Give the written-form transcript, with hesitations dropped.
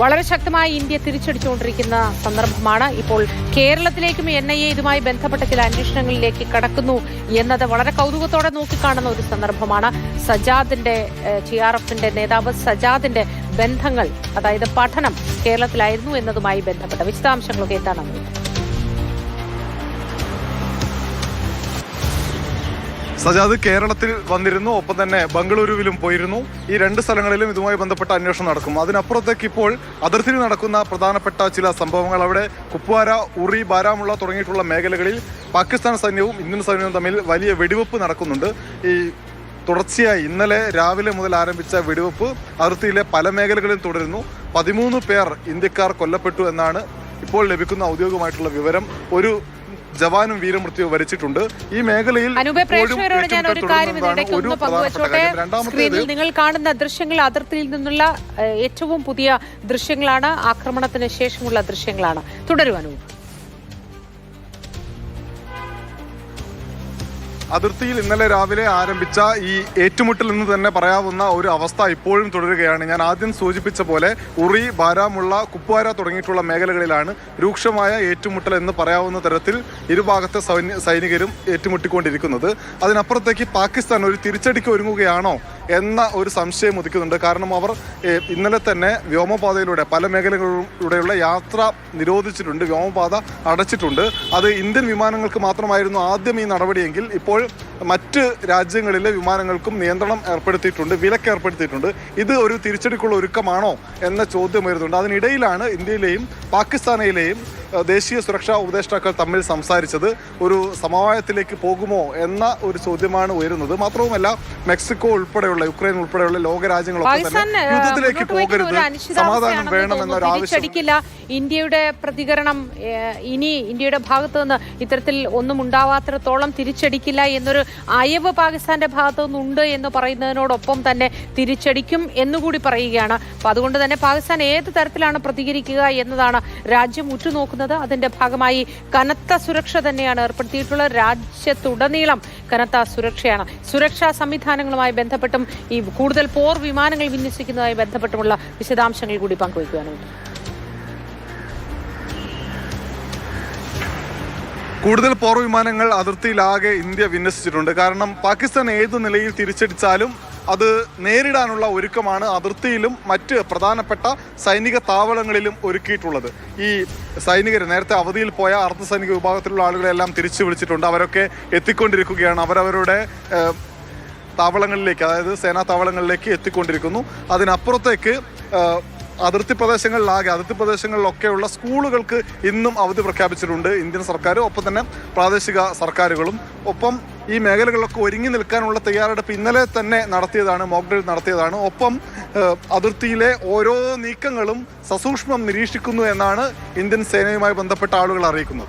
വളരെ ശക്തമായി ഇന്ത്യ തിരിച്ചടിച്ചുകൊണ്ടിരിക്കുന്ന സന്ദർഭമാണ്. ഇപ്പോൾ കേരളത്തിലേക്കും NIA ഇതുമായി ബന്ധപ്പെട്ട ചില അന്വേഷണങ്ങളിലേക്ക് കടക്കുന്നു എന്നത് വളരെ കൗതുകത്തോടെ നോക്കിക്കാണുന്ന ഒരു സന്ദർഭമാണ്. സജാദിന്റെ TRFന്റെ നേതാവ് സജാദിന്റെ ബന്ധങ്ങൾ, അതായത് പഠനം കേരളത്തിലായിരുന്നു എന്നതുമായി ബന്ധപ്പെട്ട വിശദാംശങ്ങളൊക്കെ എന്താണെന്ന് സജാദ് കേരളത്തിൽ വന്നിരുന്നു, ഒപ്പം തന്നെ ബംഗളൂരുവിലും പോയിരുന്നു. ഈ രണ്ട് സ്ഥലങ്ങളിലും ഇതുമായി ബന്ധപ്പെട്ട അന്വേഷണം നടക്കും. അതിനപ്പുറത്തേക്ക് ഇപ്പോൾ അതിർത്തിയിൽ നടക്കുന്ന പ്രധാനപ്പെട്ട ചില സംഭവങ്ങൾ, അവിടെ കുപ്വാര, ഉറി, ബാരാമുള്ള തുടങ്ങിയിട്ടുള്ള മേഖലകളിൽ പാകിസ്ഥാൻ സൈന്യവും ഇന്ത്യൻ സൈന്യവും തമ്മിൽ വലിയ വെടിവെപ്പ് നടക്കുന്നുണ്ട്. ഈ തുടർച്ചയായി ഇന്നലെ രാവിലെ മുതൽ ആരംഭിച്ച വെടിവെപ്പ് അതിർത്തിയിലെ പല മേഖലകളിലും തുടരുന്നു. 13 പേർ ഇന്ത്യക്കാർ കൊല്ലപ്പെട്ടു എന്നാണ് ഇപ്പോൾ ലഭിക്കുന്ന ഔദ്യോഗികമായിട്ടുള്ള വിവരം. ഒരു ജവാനും വീരമൃത്യു വരിച്ചിട്ടുണ്ട്. ഈ മേഖലയിൽ നിങ്ങൾ കാണുന്ന ദൃശ്യങ്ങൾ അതിർത്തിയിൽ നിന്നുള്ള ഏറ്റവും പുതിയ ദൃശ്യങ്ങളാണ്, ആക്രമണത്തിന് ശേഷമുള്ള ദൃശ്യങ്ങളാണ്. തുടരുവാനോ അതിർത്തിയിൽ ഇന്നലെ രാവിലെ ആരംഭിച്ച ഈ ഏറ്റുമുട്ടൽ എന്ന് തന്നെ പറയാവുന്ന ഒരു അവസ്ഥ ഇപ്പോഴും തുടരുകയാണ്. ഞാൻ ആദ്യം സൂചിപ്പിച്ച പോലെ ഉറി, ബാരാമുള്ള, കുപ്വാര തുടങ്ങിയിട്ടുള്ള മേഖലകളിലാണ് രൂക്ഷമായ ഏറ്റുമുട്ടൽ എന്ന് പറയാവുന്ന തരത്തിൽ ഇരുഭാഗത്തെ സൈനികരും ഏറ്റുമുട്ടിക്കൊണ്ടിരിക്കുന്നത്. അതിനപ്പുറത്തേക്ക് പാകിസ്ഥാൻ ഒരു തിരിച്ചടിക്ക് ഒരുങ്ങുകയാണോ എന്ന ഒരു സംശയം ഉദിക്കുന്നുണ്ട്. കാരണം അവർ ഇന്നലെ തന്നെ വ്യോമപാതയിലൂടെ പല മേഖലകളിലൂടെയുള്ള യാത്ര നിരോധിച്ചിട്ടുണ്ട്, വ്യോമപാത അടച്ചിട്ടുണ്ട്. അത് ഇന്ത്യൻ വിമാനങ്ങൾക്ക് മാത്രമായിരുന്നു ആദ്യം ഈ നടപടിയെങ്കിൽ ഇപ്പോൾ മറ്റ് രാജ്യങ്ങളിലെ വിമാനങ്ങൾക്കും നിയന്ത്രണം ഏർപ്പെടുത്തിയിട്ടുണ്ട്, വിലക്ക് ഏർപ്പെടുത്തിയിട്ടുണ്ട്. ഇത് ഒരു തിരിച്ചടിക്കുള്ള ഒരുക്കമാണോ എന്ന ചോദ്യം വരുന്നുണ്ട്. അതിനിടയിലാണ് ഇന്ത്യയിലെയും പാകിസ്ഥാനിലെയും ദേശീയ സുരക്ഷാ ഉപദേഷ്ടാക്കൾ തമ്മിൽ സംസാരിച്ചത്. ഒരു സമവായത്തിലേക്ക് പോകുമോ എന്ന ഒരു ചോദ്യമാണ് ഉയരുന്നത്. മാത്രവുമല്ല, മെക്സിക്കോ ഉൾപ്പെടെയുള്ള, യുക്രൈൻ ഉൾപ്പെടെയുള്ള ലോകരാജ്യങ്ങളൊക്കെ തന്നെ യുദ്ധത്തിലേക്ക് പോകരുത്, സമാധാനം വേണമെന്നൊരു ആവശ്യം. ഇന്ത്യയുടെ പ്രതികരണം ഇനി ഇന്ത്യയുടെ ഭാഗത്തു നിന്ന് ഇത്തരത്തിൽ ഒന്നും ഉണ്ടാവാത്തിടത്തോളം തിരിച്ചടിക്കില്ല എന്നൊരു അയവ് പാകിസ്ഥാന്റെ ഭാഗത്തു നിന്നുണ്ട് എന്ന് പറയുന്നതിനോടൊപ്പം തന്നെ തിരിച്ചടിക്കും എന്നുകൂടി പറയുകയാണ്. അപ്പൊ അതുകൊണ്ട് തന്നെ പാകിസ്ഥാൻ ഏത് തരത്തിലാണ് പ്രതികരിക്കുക എന്നതാണ് രാജ്യം ഉറ്റുനോക്കുന്നത്. അതിന്റെ ഭാഗമായി കനത്ത സുരക്ഷ തന്നെയാണ് ഏർപ്പെടുത്തിയിട്ടുള്ളത്. രാജ്യത്തുടനീളം കനത്ത സുരക്ഷയാണ്. സുരക്ഷാ സംവിധാനങ്ങളുമായി ബന്ധപ്പെട്ടും ഈ കൂടുതൽ പോർ വിമാനങ്ങൾ വിന്യസിക്കുന്നതുമായി ബന്ധപ്പെട്ടുമുള്ള വിശദാംശങ്ങൾ കൂടി പങ്കുവയ്ക്കുവാനും കൂടുതൽ പോർ വിമാനങ്ങൾ അതിർത്തിയിലാകെ ഇന്ത്യ വിന്യസിച്ചിട്ടുണ്ട്. കാരണം പാകിസ്ഥാൻ ഏതു നിലയിൽ തിരിച്ചടിച്ചാലും അത് നേരിടാനുള്ള ഒരുക്കമാണ് അതിർത്തിയിലും മറ്റ് പ്രധാനപ്പെട്ട സൈനിക താവളങ്ങളിലും ഒരുക്കിയിട്ടുള്ളത്. ഈ സൈനികർ നേരത്തെ അവധിയിൽ പോയ അർദ്ധ സൈനിക വിഭാഗത്തിലുള്ള ആളുകളെല്ലാം തിരിച്ചു വിളിച്ചിട്ടുണ്ട്. അവരൊക്കെ എത്തിക്കൊണ്ടിരിക്കുകയാണ്. അവരവരുടെ താവളങ്ങളിലേക്ക്, അതായത് സേനാ താവളങ്ങളിലേക്ക് എത്തിക്കൊണ്ടിരിക്കുന്നു. അതിനപ്പുറത്തേക്ക് അതിർത്തി പ്രദേശങ്ങളിലൊക്കെയുള്ള സ്കൂളുകൾക്ക് ഇന്നും അവധി പ്രഖ്യാപിച്ചിട്ടുണ്ട് ഇന്ത്യൻ സർക്കാർ, ഒപ്പം തന്നെ പ്രാദേശിക സർക്കാരുകളും. ഒപ്പം ഈ മേഖലകളിലൊക്കെ ഒരുങ്ങി നിൽക്കാനുള്ള തയ്യാറെടുപ്പ് ഇന്നലെ തന്നെ നടത്തിയതാണ്, മോക്ക് ഡ്രിൽ നടത്തിയതാണ്. ഒപ്പം അതിർത്തിയിലെ ഓരോ നീക്കങ്ങളും സസൂക്ഷ്മം നിരീക്ഷിക്കുന്നു എന്നാണ് ഇന്ത്യൻ സേനയുമായി ബന്ധപ്പെട്ട ആളുകൾ അറിയിക്കുന്നത്.